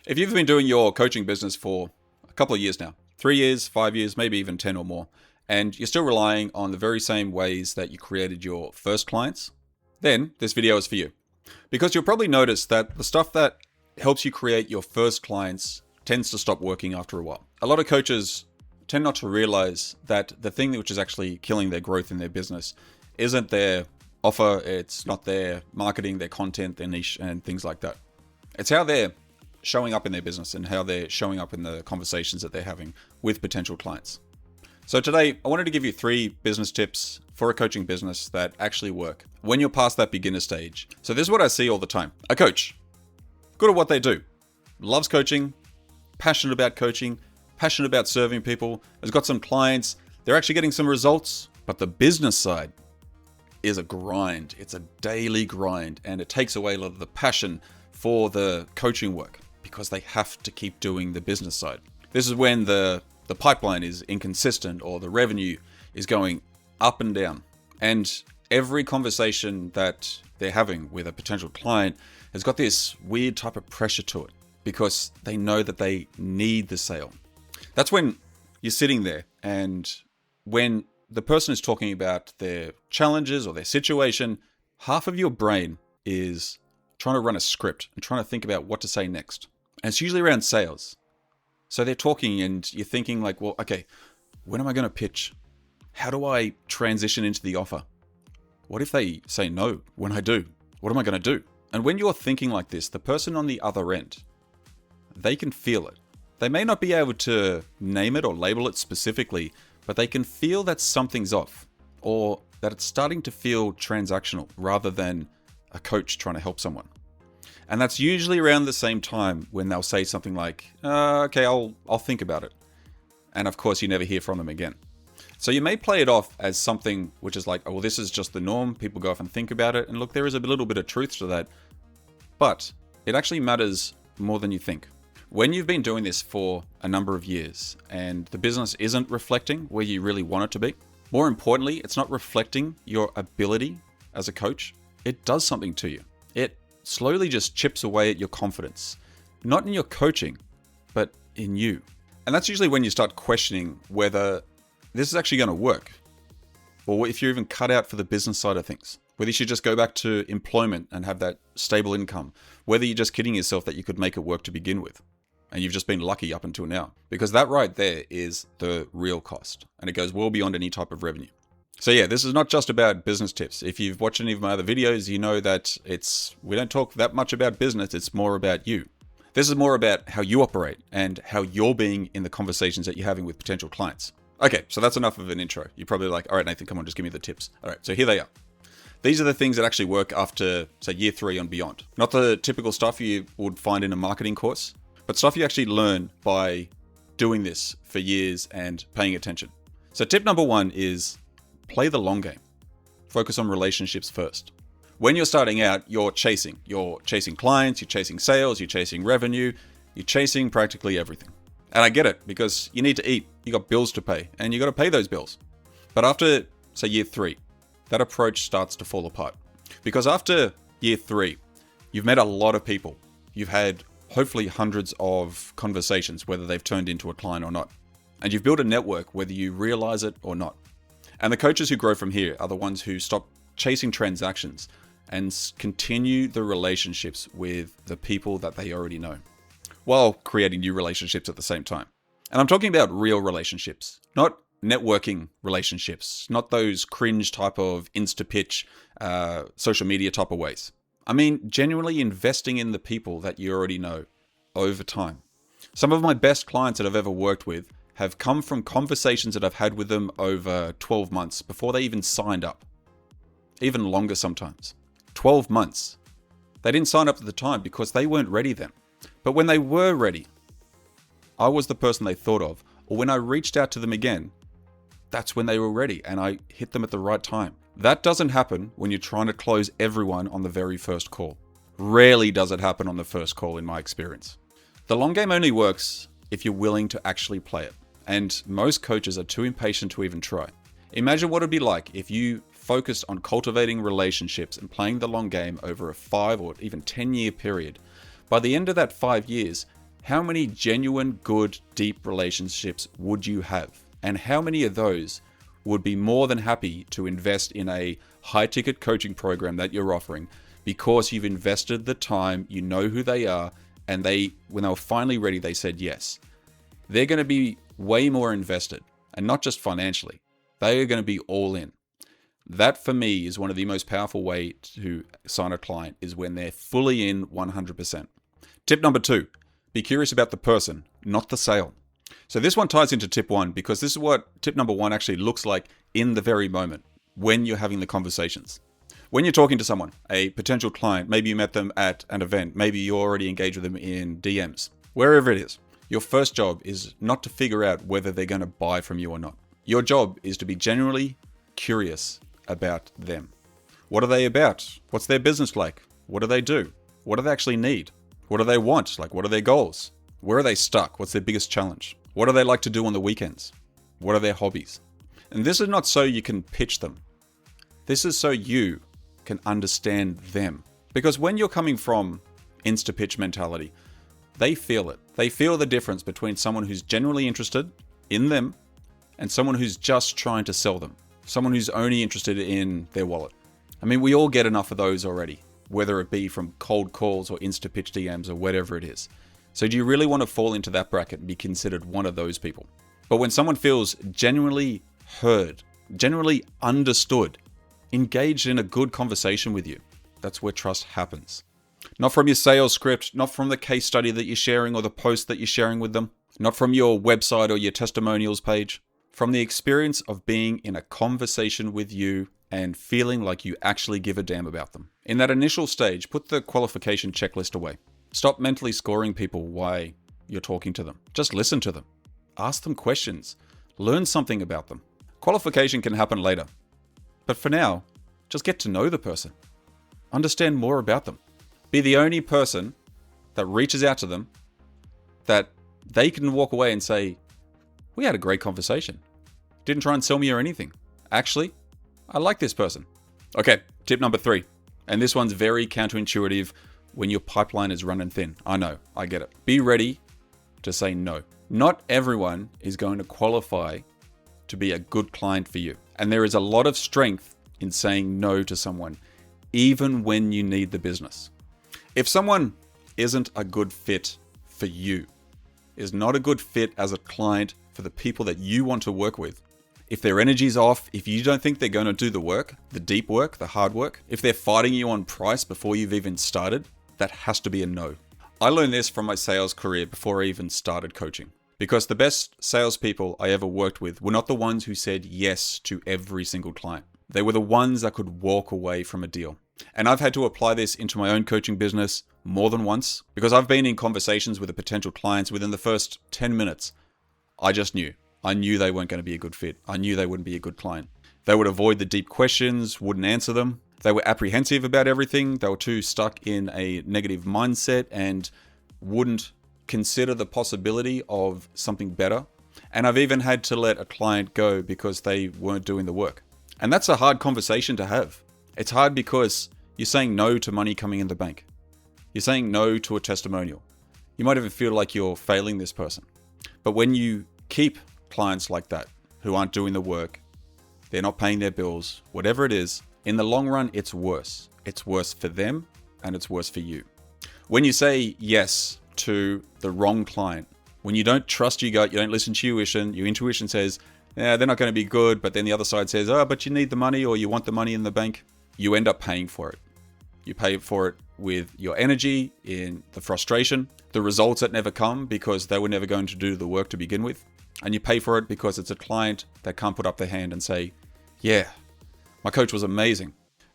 If you've been doing your coaching business for a couple of years now, 3 years, 5 years, maybe even 10 or more, and you're still relying on the very same ways that you created your first clients, then this video is for you. Because you'll probably notice that the stuff that helps you create your first clients tends to stop working after a while. A lot of coaches tend not to realize that the thing which is actually killing their growth in their business isn't their offer, it's not their marketing, their content, their niche, and things like that. It's how they're showing up in their business and how they're showing up in the conversations that they're having with potential clients. So today, I wanted to give you 3 business tips for a coaching business that actually work when you're past that beginner stage. So this is what I see all the time. A coach, good at what they do, loves coaching, passionate about coaching, passionate about serving people, has got some clients, they're actually getting some results, but the business side is a grind. It's a daily grind, and it takes away a lot of the passion for the coaching work because they have to keep doing the business side. This is when the pipeline is inconsistent or the revenue is going up and down. And every conversation that they're having with a potential client has got this weird type of pressure to it because they know that they need the sale. That's when you're sitting there and when the person is talking about their challenges or their situation, half of your brain is trying to run a script and trying to think about what to say next. And it's usually around sales. So they're talking and you're thinking like, well, okay, when am I going to pitch? How do I transition into the offer? What if they say no when I do? What am I going to do? And when you're thinking like this, the person on the other end, they can feel it. They may not be able to name it or label it specifically, but they can feel that something's off or that it's starting to feel transactional rather than a coach trying to help someone. And that's usually around the same time when they'll say something like, okay, I'll think about it. And of course, you never hear from them again. So you may play it off as something which is like, oh, well, this is just the norm. People go off and think about it. And look, there is a little bit of truth to that. But it actually matters more than you think. When you've been doing this for a number of years and the business isn't reflecting where you really want it to be, more importantly, it's not reflecting your ability as a coach, it does something to you. It slowly just chips away at your confidence, not in your coaching, but in you. And that's usually when you start questioning whether this is actually going to work, or if you're even cut out for the business side of things, whether you should just go back to employment and have that stable income, whether you're just kidding yourself that you could make it work to begin with, and you've just been lucky up until now. Because that right there is the real cost, and it goes well beyond any type of revenue. So yeah, this is not just about business tips. If you've watched any of my other videos, you know that we don't talk that much about business, it's more about you. This is more about how you operate and how you're being in the conversations that you're having with potential clients. Okay, so that's enough of an intro. You're probably like, all right, Nathan, come on, just give me the tips. All right, so here they are. These are the things that actually work after, say, year 3 and beyond. Not the typical stuff you would find in a marketing course, but stuff you actually learn by doing this for years and paying attention. So tip number 1 is play the long game. Focus on relationships first. When you're starting out, you're chasing clients, you're chasing sales, you're chasing revenue, you're chasing practically everything. And I get it because you need to eat, you got bills to pay, and you got to pay those bills. But after, say, year 3, that approach starts to fall apart. Because after year 3, you've met a lot of people. You've had hopefully hundreds of conversations, whether they've turned into a client or not. And you've built a network, whether you realize it or not. And the coaches who grow from here are the ones who stop chasing transactions and continue the relationships with the people that they already know, while creating new relationships at the same time. And I'm talking about real relationships, not networking relationships, not those cringe type of insta-pitch, social media type of ways. I mean, genuinely investing in the people that you already know over time. Some of my best clients that I've ever worked with have come from conversations that I've had with them over 12 months before they even signed up. Even longer sometimes. 12 months. They didn't sign up at the time because they weren't ready then. But when they were ready, I was the person they thought of. Or when I reached out to them again, that's when they were ready and I hit them at the right time. That doesn't happen when you're trying to close everyone on the very first call. Rarely does it happen on the first call in my experience. The long game only works if you're willing to actually play it. And most coaches are too impatient to even try. Imagine what it'd be like if you focused on cultivating relationships and playing the long game over a 5 or even 10-year period. By the end of that 5 years, How many genuine, good, deep relationships would you have? And how many of those would be more than happy to invest in a high-ticket coaching program that you're offering because you've invested the time, you know who they are, and when they were finally ready, they said yes. They're going to be way more invested, and not just financially. They are going to be all in. That for me is one of the most powerful way to sign a client, is when they're fully in 100%. Tip number 2, be curious about the person, not the sale. So this one ties into tip 1, because this is what tip number 1 actually looks like in the very moment when you're having the conversations. When you're talking to someone, a potential client, maybe you met them at an event, maybe you already engaged with them in DMs, wherever it is, your first job is not to figure out whether they're going to buy from you or not. Your job is to be genuinely curious about them. What are they about? What's their business like? What do they do? What do they actually need? What do they want? Like, what are their goals? Where are they stuck? What's their biggest challenge? What do they like to do on the weekends? What are their hobbies? And this is not so you can pitch them. This is so you can understand them. Because when you're coming from insta-pitch mentality, they feel it. They feel the difference between someone who's genuinely interested in them and someone who's just trying to sell them. Someone who's only interested in their wallet. I mean, we all get enough of those already, whether it be from cold calls or insta-pitch DMs or whatever it is. So do you really want to fall into that bracket and be considered one of those people? But when someone feels genuinely heard, genuinely understood, engaged in a good conversation with you, that's where trust happens. Not from your sales script, not from the case study that you're sharing or the post that you're sharing with them, not from your website or your testimonials page, from the experience of being in a conversation with you and feeling like you actually give a damn about them. In that initial stage, put the qualification checklist away. Stop mentally scoring people why you're talking to them. Just listen to them. Ask them questions. Learn something about them. Qualification can happen later. But for now, just get to know the person. Understand more about them. Be the only person that reaches out to them that they can walk away and say, we had a great conversation. Didn't try and sell me or anything. Actually, I like this person. Okay, tip number 3. And this one's very counterintuitive when your pipeline is running thin. I know, I get it. Be ready to say no. Not everyone is going to qualify to be a good client for you. And there is a lot of strength in saying no to someone, even when you need the business. If someone isn't a good fit for you, is not a good fit as a client for the people that you want to work with, if their energy's off, if you don't think they're going to do the work, the deep work, the hard work, if they're fighting you on price before you've even started, that has to be a no. I learned this from my sales career before I even started coaching. Because the best salespeople I ever worked with were not the ones who said yes to every single client. They were the ones that could walk away from a deal. And I've had to apply this into my own coaching business more than once, because I've been in conversations with the potential clients within the first 10 minutes. I just knew. I knew they weren't going to be a good fit. I knew they wouldn't be a good client. They would avoid the deep questions, wouldn't answer them. They were apprehensive about everything. They were too stuck in a negative mindset and wouldn't consider the possibility of something better. And I've even had to let a client go because they weren't doing the work. And that's a hard conversation to have. It's hard because you're saying no to money coming in the bank. You're saying no to a testimonial. You might even feel like you're failing this person. But when you keep clients like that who aren't doing the work, they're not paying their bills, whatever it is, in the long run, it's worse. It's worse for them and it's worse for you. When you say yes to the wrong client, when you don't trust your gut, you don't listen to your intuition says, yeah, they're not going to be good, but then the other side says, oh, but you need the money or you want the money in the bank, you end up paying for it. You pay for it with your energy, in the frustration, the results that never come because they were never going to do the work to begin with. And you pay for it because it's a client that can't put up their hand and say, yeah, my coach was amazing.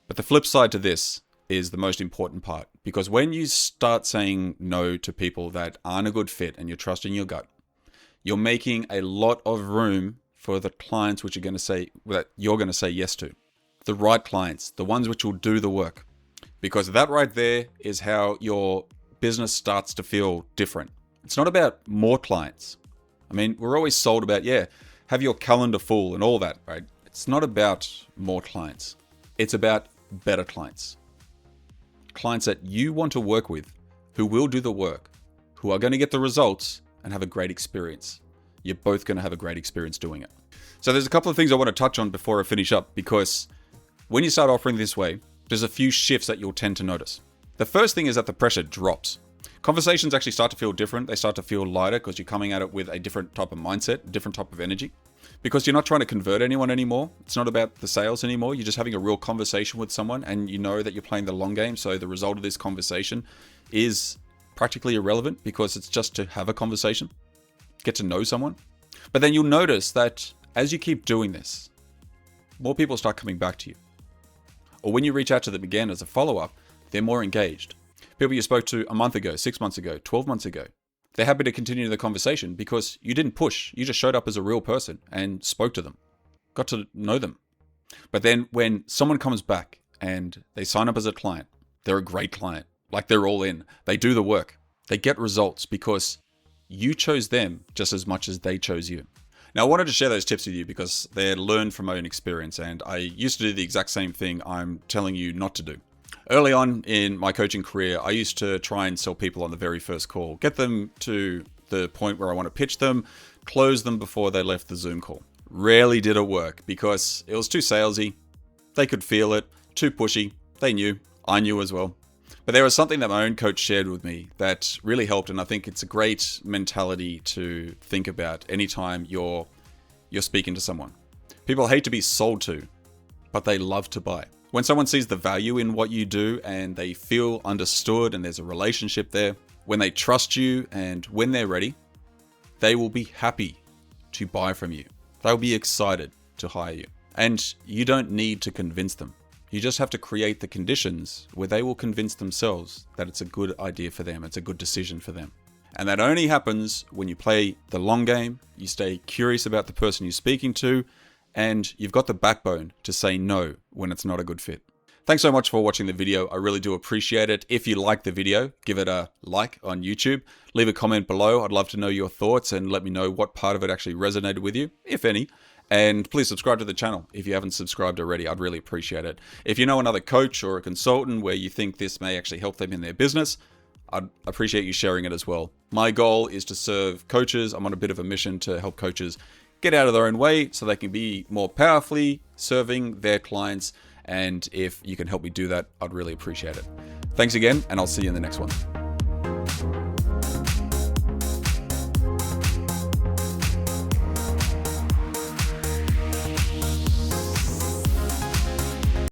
But the flip side to this is the most important part, because when you start saying no to people that aren't a good fit and you're trusting your gut, you're making a lot of room for the clients which you're going to say yes to. The right clients, the ones which will do the work. Because that right there is how your business starts to feel different. It's not about more clients. I mean, we're always sold about, have your calendar full and all that, right? It's not about more clients. It's about better clients. Clients that you want to work with, who will do the work, who are going to get the results and have a great experience. You're both going to have a great experience doing it. So there's a couple of things I want to touch on before I finish up, because when you start offering this way, there's a few shifts that you'll tend to notice. The first thing is that the pressure drops. Conversations actually start to feel different. They start to feel lighter because you're coming at it with a different type of mindset, a different type of energy. Because you're not trying to convert anyone anymore. It's not about the sales anymore. You're just having a real conversation with someone, and you know that you're playing the long game. So the result of this conversation is practically irrelevant because it's just to have a conversation, get to know someone. But then you'll notice that as you keep doing this, more people start coming back to you. Or when you reach out to them again as a follow-up, they're more engaged. People you spoke to a month ago, 6 months ago, 12 months ago, they're happy to continue the conversation because you didn't push. You just showed up as a real person and spoke to them, got to know them. But then when someone comes back and they sign up as a client, they're a great client. Like, they're all in. They do the work. They get results because you chose them just as much as they chose you. Now, I wanted to share those tips with you because they're learned from my own experience, and I used to do the exact same thing I'm telling you not to do. Early on in my coaching career, I used to try and sell people on the very first call, get them to the point where I want to pitch them, close them before they left the Zoom call. Rarely did it work because it was too salesy. They could feel it, too pushy. They knew, I knew as well. But there was something that my own coach shared with me that really helped, and I think it's a great mentality to think about anytime you're speaking to someone. People hate to be sold to, but they love to buy. When someone sees the value in what you do and they feel understood and there's a relationship there, when they trust you and when they're ready, they will be happy to buy from you. They'll be excited to hire you. And you don't need to convince them. You just have to create the conditions where they will convince themselves that it's a good idea for them, it's a good decision for them. And that only happens when you play the long game, you stay curious about the person you're speaking to, and you've got the backbone to say no when it's not a good fit. Thanks so much for watching the video. I really do appreciate it. If you like the video, give it a like on YouTube. Leave a comment below. I'd love to know your thoughts and let me know what part of it actually resonated with you, if any. And please subscribe to the channel if you haven't subscribed already. I'd really appreciate it. If you know another coach or a consultant where you think this may actually help them in their business, I'd appreciate you sharing it as well. My goal is to serve coaches. I'm on a bit of a mission to help coaches get out of their own way so they can be more powerfully serving their clients. And if you can help me do that, I'd really appreciate it. Thanks again, and I'll see you in the next one.